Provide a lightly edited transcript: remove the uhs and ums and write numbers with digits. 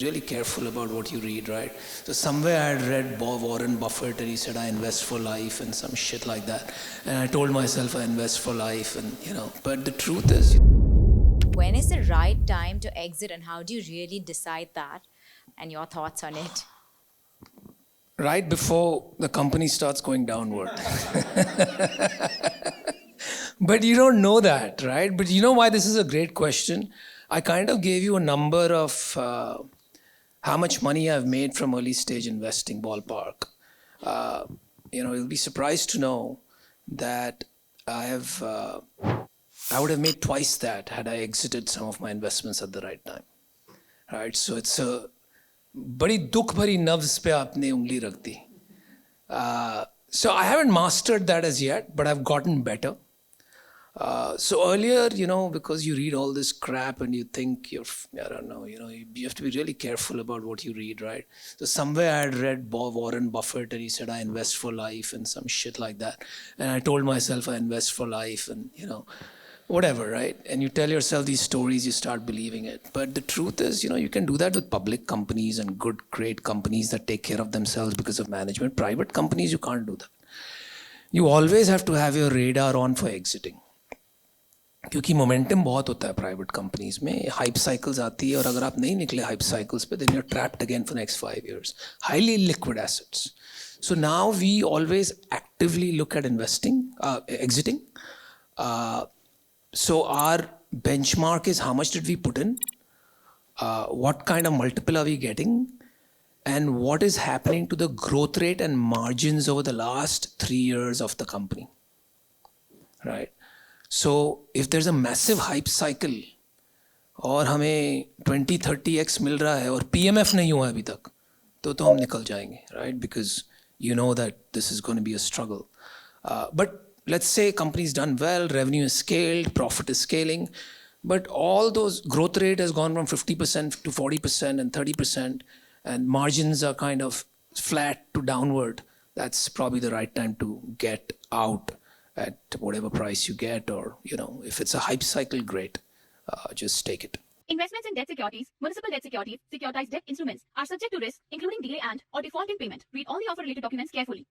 Really careful about what you read, right? So somewhere I had read Warren Buffett and he said I invest for life and some shit like that. And I told myself I invest for life and but the truth is, When is the right time to exit and how do you really decide that and your thoughts on it? right before the company starts going downward. But you don't know that, right? But you know why this is a great question? I kind of gave you a number of how much money I've made from early stage investing, ballpark. Uh, you'll be surprised to know that I have I would have made twice that had I exited some of my investments at the right time. Right? So it's a बड़ी दुख भरी नब्ज पे आपने उंगली रख दी. So I haven't mastered that as yet, but I've gotten better. So earlier, because you read all this crap and you think I don't know, you have to be really careful about what you read, right? So somewhere I had read Warren Buffett and he said, I invest for life and some shit like that. And I told myself I invest for life and, whatever, right? And you tell yourself these stories, you start believing it. But the truth is, you can do that with public companies and good, great companies that take care of themselves because of management. Private companies, you can't do that. You always have to have your radar on for exiting. क्योंकि momentum बहुत होता है private companies में, hype cycles आती है और अगर आप नहीं निकले हाइप साइकिल्स पे then you are trapped again for next 5 years. Highly liquid assets. So now we always actively look at investing, exiting. So our benchmark is how much did we put in, what kind of multiple are we getting, and what is happening to the growth rate and margins over the last 3 years of the company, right? So if there's a massive hype cycle और हमें 20-30x मिल रहा है और PMF नहीं हुआ अभी तक, तो हम निकल जाएंगे, right? Because you know that this is going to be a struggle. But let's say company's done well, revenue is scaled, profit is scaling, but all those growth rate has gone from 50% to 40% and 30%, and margins are kind of flat to downward. That's probably the right time to get out at whatever price you get, or if it's a hype cycle, great, just take it. Investments in debt securities, municipal debt securities, securitized debt instruments are subject to risk, including delay and or default in payment. Read all the offer related documents carefully.